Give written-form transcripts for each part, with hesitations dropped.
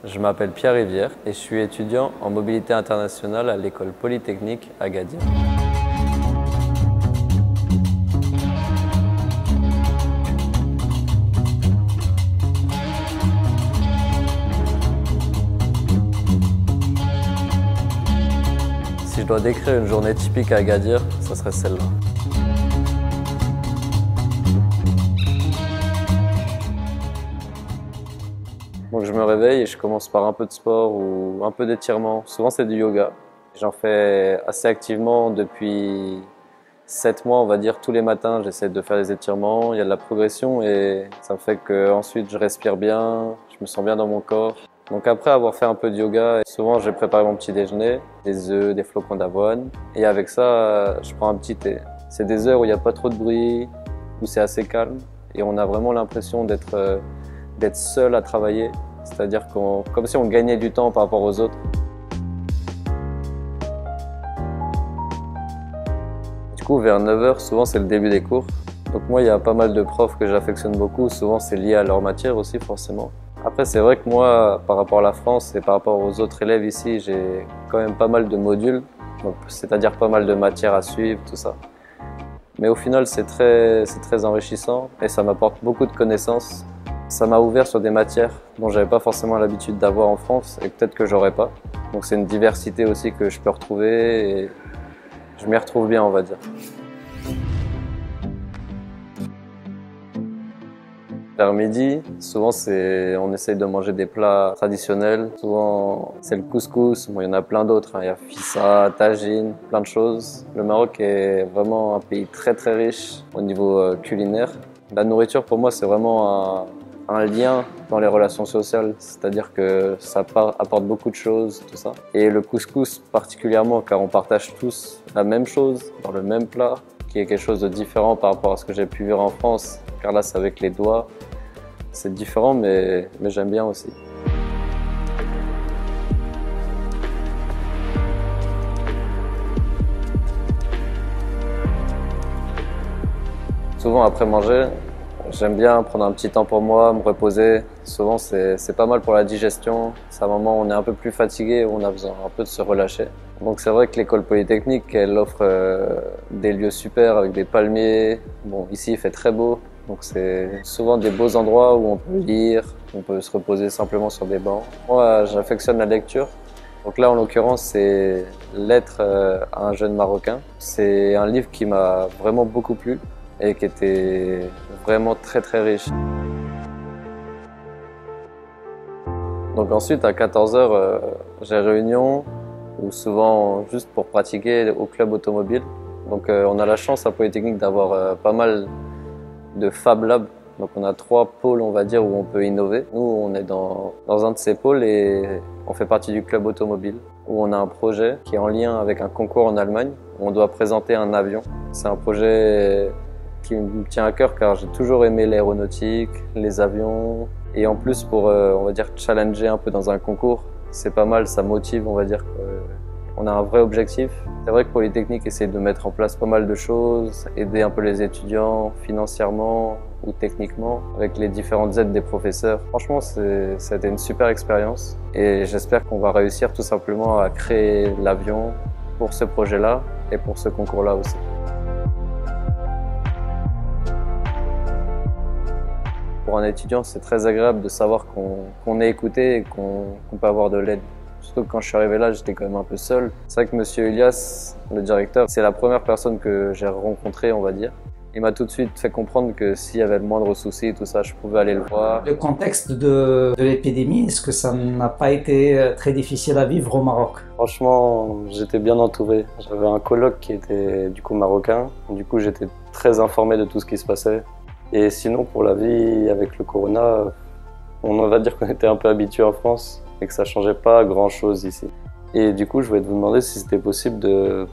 Je m'appelle Pierre Rivière et je suis étudiant en mobilité internationale à l'école polytechnique Agadir. Si je dois décrire une journée typique à Agadir, ça serait celle-là. Donc je me réveille et je commence par un peu de sport ou un peu d'étirement. Souvent c'est du yoga. J'en fais assez activement depuis 7 mois, on va dire. Tous les matins, j'essaie de faire des étirements. Il y a de la progression et ça fait que ensuite je respire bien, je me sens bien dans mon corps. Donc après avoir fait un peu de yoga, souvent j'ai préparé mon petit déjeuner, des œufs, des flocons d'avoine. Et avec ça, je prends un petit thé. C'est des heures où il n'y a pas trop de bruit, où c'est assez calme. Et on a vraiment l'impression d'être seul à travailler. C'est-à-dire comme si on gagnait du temps par rapport aux autres. Du coup, vers 9 h, souvent c'est le début des cours. Donc moi, il y a pas mal de profs que j'affectionne beaucoup. Souvent, c'est lié à leur matière aussi, forcément. Après, c'est vrai que moi, par rapport à la France et par rapport aux autres élèves ici, j'ai quand même pas mal de modules. Donc, c'est-à-dire pas mal de matières à suivre, tout ça. Mais au final, c'est très enrichissant et ça m'apporte beaucoup de connaissances. Ça m'a ouvert sur des matières dont j'avais pas forcément l'habitude d'avoir en France et peut-être que j'aurais pas. Donc c'est une diversité aussi que je peux retrouver et je m'y retrouve bien, on va dire. Vers midi, souvent on essaye de manger des plats traditionnels. Souvent c'est le couscous, bon, il y en a plein d'autres, hein. Il y a fissa, tagine, plein de choses. Le Maroc est vraiment un pays très riche au niveau culinaire. La nourriture pour moi c'est vraiment un lien dans les relations sociales, c'est-à-dire que ça apporte beaucoup de choses, tout ça. Et le couscous particulièrement, car on partage tous la même chose dans le même plat, qui est quelque chose de différent par rapport à ce que j'ai pu vivre en France, car là c'est avec les doigts. C'est différent, mais j'aime bien aussi. Souvent après manger, j'aime bien prendre un petit temps pour moi, me reposer. Souvent, c'est pas mal pour la digestion. C'est un moment où on est un peu plus fatigué, où on a besoin un peu de se relâcher. Donc c'est vrai que l'école polytechnique, elle offre des lieux super avec des palmiers. Bon, ici, il fait très beau. Donc c'est souvent des beaux endroits où on peut lire, on peut se reposer simplement sur des bancs. Moi, j'affectionne la lecture. Donc là, en l'occurrence, c'est Lettres à un jeune Marocain. C'est un livre qui m'a vraiment beaucoup plu et qui était vraiment très riche. Donc ensuite, à 14 h, j'ai réunion, ou souvent juste pour pratiquer au club automobile. Donc on a la chance à Polytechnique d'avoir pas mal de Fab Lab. Donc on a 3 pôles, on va dire, où on peut innover. Nous, on est dans un de ces pôles et on fait partie du club automobile, où on a un projet qui est en lien avec un concours en Allemagne. On doit présenter un avion. C'est un projet qui me tient à cœur car j'ai toujours aimé l'aéronautique, les avions. Et en plus, pour, on va dire, challenger un peu dans un concours, c'est pas mal, ça motive, on va dire. On a un vrai objectif. C'est vrai que Polytechnique essaie de mettre en place pas mal de choses, aider un peu les étudiants financièrement ou techniquement, avec les différentes aides des professeurs. Franchement, ça a été une super expérience et j'espère qu'on va réussir tout simplement à créer l'avion pour ce projet-là et pour ce concours-là aussi. Pour un étudiant, c'est très agréable de savoir qu'on est écouté et qu'on peut avoir de l'aide. Surtout que quand je suis arrivé là, j'étais quand même un peu seul. C'est vrai que Monsieur Elias, le directeur, c'est la première personne que j'ai rencontrée, on va dire. Il m'a tout de suite fait comprendre que s'il y avait le moindre souci et tout ça, je pouvais aller le voir. Le contexte de l'épidémie, est-ce que ça n'a pas été très difficile à vivre au Maroc? Franchement, j'étais bien entouré. J'avais un coloc qui était du coup marocain. Du coup, j'étais très informé de tout ce qui se passait. Et sinon, pour la vie avec le corona, on va dire qu'on était un peu habitué en France et que ça changeait pas grand-chose ici. Et du coup, je voulais vous demander si c'était possible de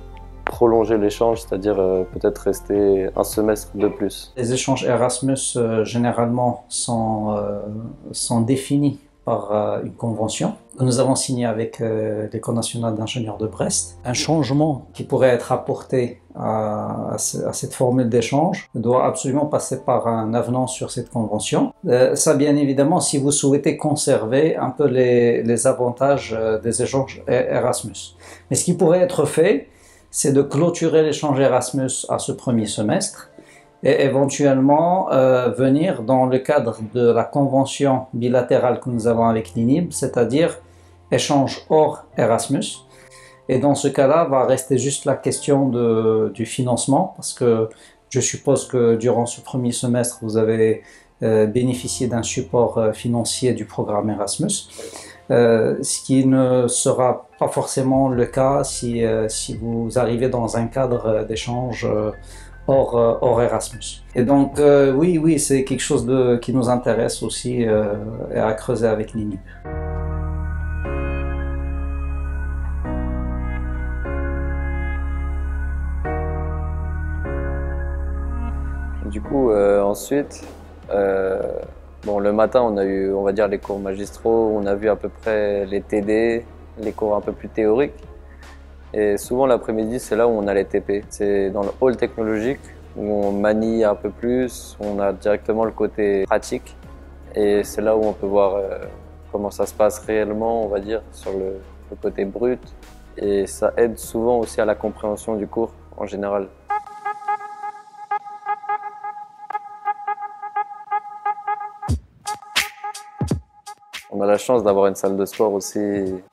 prolonger l'échange, c'est-à-dire peut-être rester un semestre de plus. Les échanges Erasmus, généralement, sont définis par une convention que nous avons signée avec l'École nationale d'ingénieurs de Brest. Un changement qui pourrait être apporté à cette formule d'échange doit absolument passer par un avenant sur cette convention. Ça, bien évidemment, si vous souhaitez conserver un peu les avantages des échanges Erasmus. Mais ce qui pourrait être fait, c'est de clôturer l'échange Erasmus à ce premier semestre et éventuellement venir dans le cadre de la convention bilatérale que nous avons avec l'INIB, c'est-à-dire échange hors Erasmus. Et dans ce cas-là, va rester juste la question du financement, parce que je suppose que durant ce premier semestre, vous avez bénéficié d'un support financier du programme Erasmus, ce qui ne sera pas forcément le cas si vous arrivez dans un cadre d'échange hors Erasmus. Et donc, oui, c'est quelque chose qui nous intéresse aussi et à creuser avec l'INIB. Du coup, ensuite, bon, le matin, on a eu, on va dire, les cours magistraux, on a vu à peu près les TD, les cours un peu plus théoriques. Et souvent, l'après-midi, c'est là où on a les TP. C'est dans le hall technologique où on manie un peu plus, on a directement le côté pratique. Et c'est là où on peut voir comment ça se passe réellement, on va dire, sur le côté brut. Et ça aide souvent aussi à la compréhension du cours en général. On a la chance d'avoir une salle de sport aussi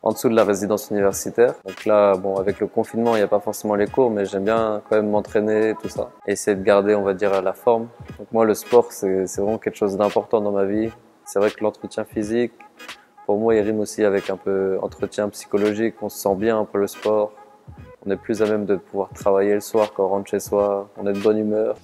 en dessous de la résidence universitaire. Donc là, bon, avec le confinement, il n'y a pas forcément les cours, mais j'aime bien quand même m'entraîner, tout ça. Et essayer de garder, on va dire, la forme. Donc moi, le sport, c'est vraiment quelque chose d'important dans ma vie. C'est vrai que l'entretien physique, pour moi, il rime aussi avec un peu entretien psychologique. On se sent bien après le sport. On est plus à même de pouvoir travailler le soir quand on rentre chez soi. On est de bonne humeur.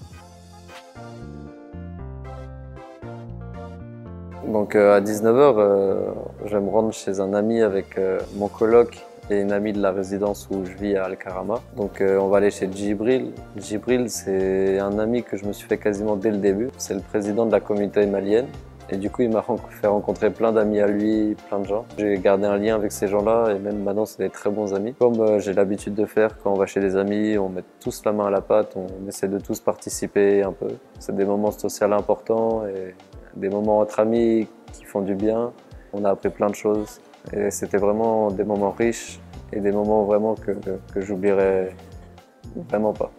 Donc à 19h, je vais me rendre chez un ami avec mon coloc et une amie de la résidence où je vis à Al-Karama. Donc on va aller chez Djibril. Djibril, c'est un ami que je me suis fait quasiment dès le début. C'est le président de la communauté malienne. Et du coup, il m'a fait rencontrer plein d'amis à lui, plein de gens. J'ai gardé un lien avec ces gens-là et même maintenant, c'est des très bons amis. Comme j'ai l'habitude de faire quand on va chez des amis, on met tous la main à la pâte, on essaie de tous participer un peu. C'est des moments sociaux importants et des moments entre amis qui font du bien. On a appris plein de choses et c'était vraiment des moments riches et des moments vraiment que j'oublierai vraiment pas.